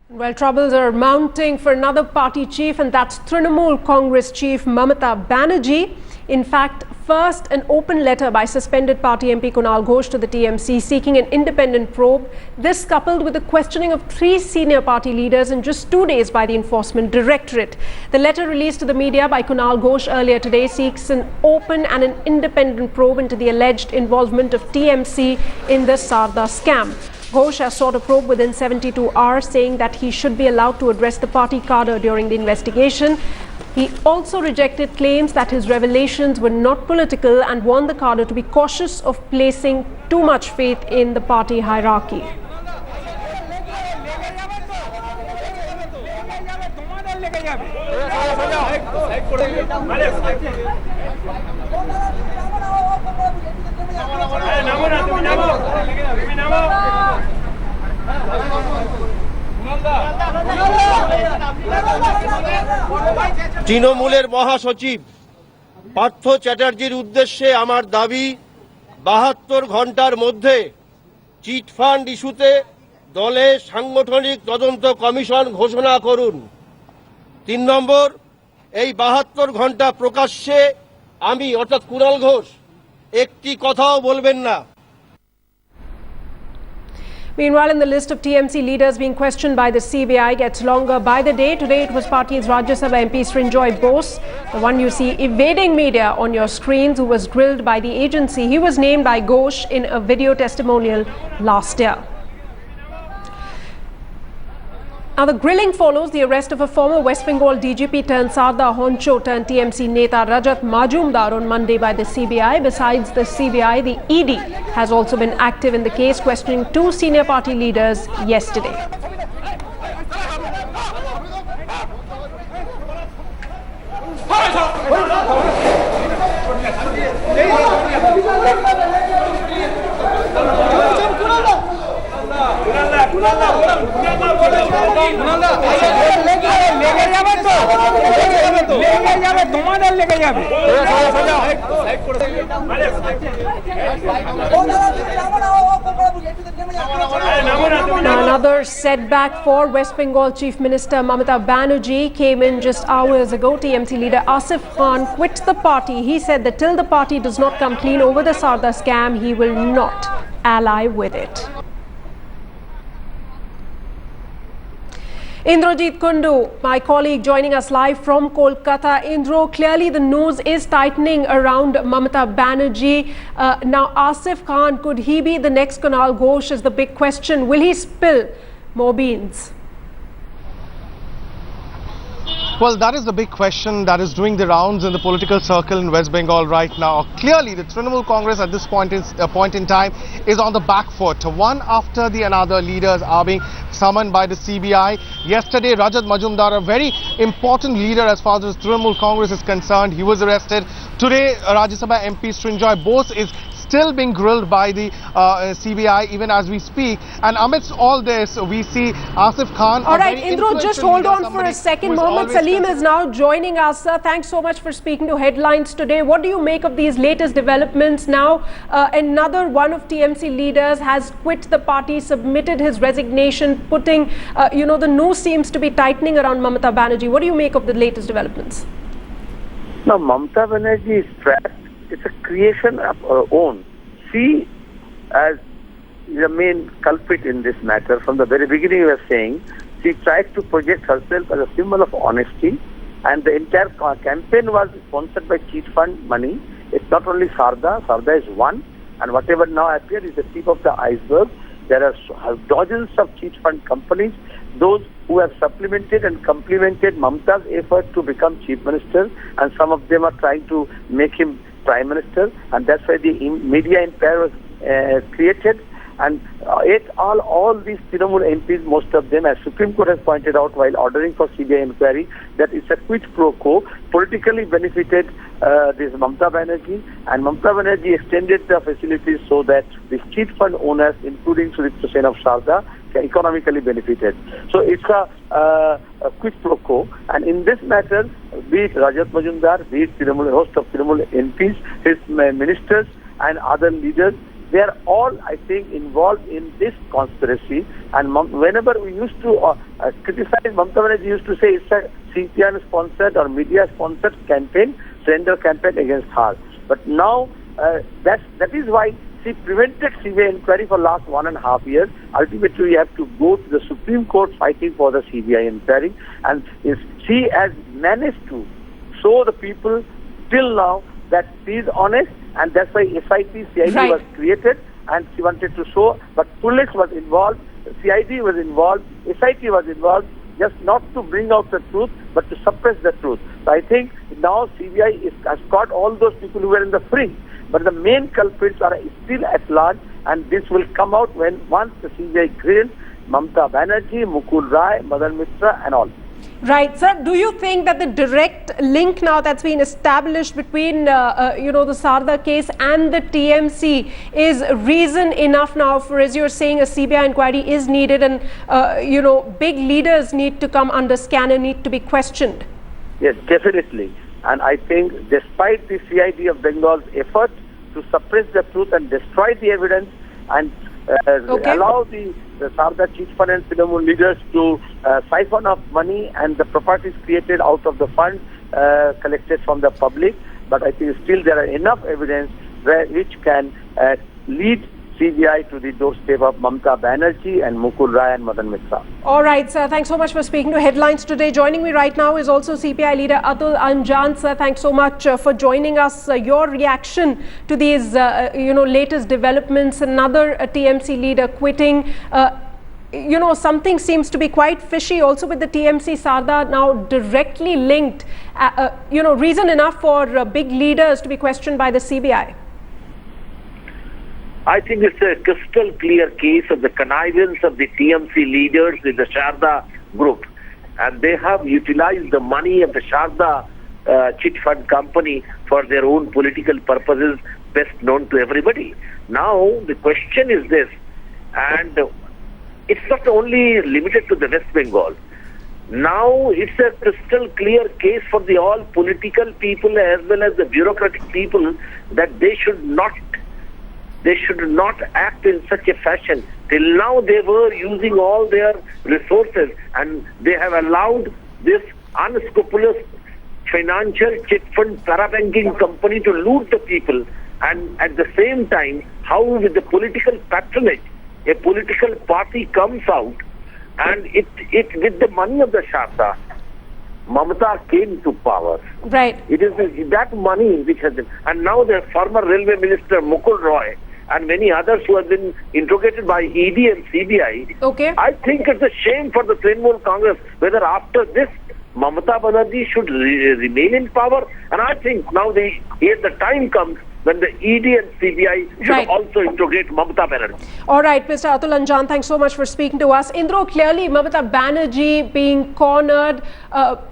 Well, troubles are mounting for another party chief, and that's Trinamool Congress chief Mamata Banerjee. In fact, first an open letter by suspended party MP Kunal Ghosh to the TMC seeking an independent probe. This coupled with the questioning of 3 senior party leaders in just 2 days by the enforcement directorate. The letter released to the media by Kunal Ghosh earlier today seeks an open and an independent probe into the alleged involvement of TMC in the Saradha scam. Ghosh has sought a probe within 72 hours, saying that he should be allowed to address the party cadre during the investigation. He also rejected claims that his revelations were not political and warned the cadre to be cautious of placing too much faith in the party hierarchy. তৃণমূলের মহাসচিব পার্থ চ্যাটার্জির উদ্দেশ্যে আমার দাবি ৭২ ঘন্টার মধ্যে chit fund ইস্যুতে দলে সাংগঠনিক তদন্ত কমিশন ঘোষণা করুন। ৩ নম্বর, এই ৭২ ঘন্টা প্রকাশ্যে আমি অর্থাৎ কুণাল ঘোষ একটি কথাও বলবেন না। Meanwhile, in the list of TMC leaders being questioned by the CBI gets longer by the day. Today it was party's Rajya Sabha MP Srinjoy Bose, the one you see evading media on your screens, who was grilled by the agency. He was named by Ghosh in a video testimonial last year. Now, the grilling follows the arrest of a former West Bengal DGP turned Saradha Honcho turned TMC Neta Rajat Majumdar on Monday by the CBI. Besides the CBI, the ED has also been active in the case, questioning 2 senior party leaders yesterday. Another setback for West Bengal Chief Minister Mamata Banerjee came in just hours ago. TMC leader Asif Khan quit the party. He said that till the party does not come clean over the Saradha scam, he will not ally with it. Indrajit Kundu, my colleague, joining us live from Kolkata. Indro, clearly the news is tightening around Mamata Banerjee. Now, Asif Khan, could he be the next Kunal Ghosh is the big question. Will he spill more beans? Well, that is the big question that is doing the rounds in the political circle in West Bengal right now. Clearly, the Trinamool Congress at this point in time is on the back foot. One after the another leaders are being summoned by the CBI. Yesterday, Rajat Majumdar, a very important leader as far as Trinamool Congress is concerned, he was arrested. Today, Rajya Sabha MP Srinjoy Bose is still being grilled by the CBI even as we speak. And amidst all this, we see Asif Khan. All right, Indro, just hold on for a second. Mohammed Salim is now joining us. Thanks so much for speaking to Headlines today. What do you make of these latest developments now? Another one of TMC leaders has quit the party, submitted his resignation, putting, the news seems to be tightening around Mamata Banerjee. What do you make of the latest developments? Now, Mamata Banerjee is trapped. It's a creation of her own. She, as the main culprit in this matter, from the very beginning we were saying, she tried to project herself as a symbol of honesty, and the entire campaign was sponsored by cheat fund money. It's not only Saradha. Saradha is one, and whatever now appears is the tip of the iceberg. There are dozens of cheat fund companies, those who have supplemented and complemented Mamata's effort to become chief minister, and some of them are trying to make him prime minister, and that's why the media empire was created. And all these Trinamool MPs, most of them, as Supreme Court has pointed out while ordering for CBI inquiry, that it's a quid pro quo, politically benefited this Mamata Banerjee, and Mamata Banerjee extended the facilities so that the cheat fund owners, including Sudipta Sen of Saradha, economically benefited. So it's a quid pro quo, and in this matter, be it Rajat Majumdar, be it Trinamool, host of Trinamool MPs, his ministers and other leaders, They are all, I think, involved in this conspiracy. And whenever we used to criticize, Mamata Banerjee used to say it's a CPN-sponsored or media-sponsored campaign, surrender campaign against her. But now, that is why she prevented CBI inquiry for last 1.5 years. Ultimately, we have to go to the Supreme Court fighting for the CBI inquiry. And she has managed to show the people till now that she is honest, and that's why SIT CID was created, and she wanted to show, but police was involved, CID was involved, SIT was involved, just not to bring out the truth, but to suppress the truth. So I think now CBI has caught all those people who were in the fringe, but the main culprits are still at large, and this will come out once the CBI grills Mamata Banerjee, Mukul Rai, Madan Mitra, and all. Right, sir. Do you think that the direct link now that's been established between, the Saradha case and the TMC is reason enough now for, as you're saying, a CBI inquiry is needed, and, big leaders need to come under scan and need to be questioned? Yes, definitely. And I think despite the CID of Bengal's effort to suppress the truth and destroy the evidence and allow the Saradha chief fund and Trinamool leaders to siphon off money and the properties created out of the funds collected from the public. But I think still there are enough evidence which can lead CBI to the doorstep of Mamata Banerjee and Mukul Rai and Madan Mitra. All right, sir. Thanks so much for speaking to Headlines today. Joining me right now is also CPI leader Atul Anjan. Sir, thanks so much for joining us. Your reaction to these, latest developments, another TMC leader quitting. Something seems to be quite fishy also with the TMC Saradha now directly linked, reason enough for big leaders to be questioned by the CBI. I think it's a crystal clear case of the connivance of the TMC leaders in the Saradha group. And they have utilized the money of the Saradha chit fund company for their own political purposes, best known to everybody. Now, the question is this, and it's not only limited to the West Bengal. Now, it's a crystal clear case for the all political people as well as the bureaucratic people that they should not act in such a fashion. Till now they were using all their resources and they have allowed this unscrupulous financial chit fund parabanking company to loot the people, and at the same time how with the political patronage a political party comes out and it with the money of the Saradha, Mamata came to power. Right. It is that money which has been, and now the former railway minister Mukul Rai and many others who have been interrogated by ED and CBI. Okay. I think it's a shame for the Trinamool Congress whether after this Mamata Banerjee should remain in power. And I think now the time comes when the ED and CBI should also interrogate Mamata Banerjee. All right, Mr. Atul Anjan, thanks so much for speaking to us. Indro, clearly Mamata Banerjee being cornered,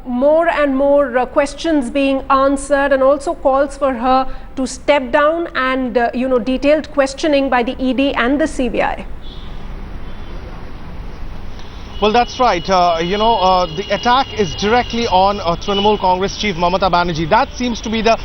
more and more questions being answered, and also calls for her to step down and, detailed questioning by the ED and the CBI. Well, that's right. The attack is directly on Trinamool Congress chief Mamata Banerjee. That seems to be the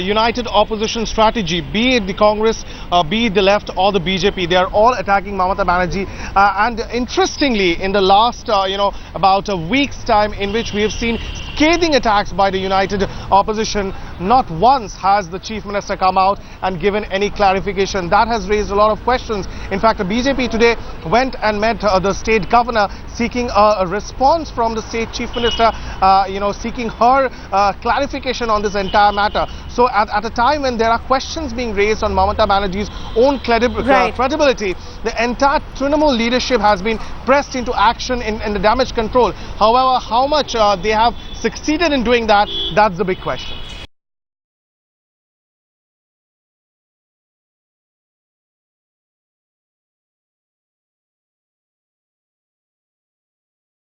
united opposition strategy, be it the Congress, be it the left or the BJP. They are all attacking Mamata Banerjee. And interestingly, in the last, about a week's time in which we have seen scathing attacks by the united opposition, not once has the chief minister come out and given any clarification. That has raised a lot of questions. In fact, the BJP today went and met the state governor, seeking a response from the state chief minister, seeking her clarification on this entire matter. So at a time when there are questions being raised on Mamata Banerjee's own credibility, the entire Trinamool leadership has been pressed into action in the damage control. However, how much they have succeeded in doing that, that's the big question.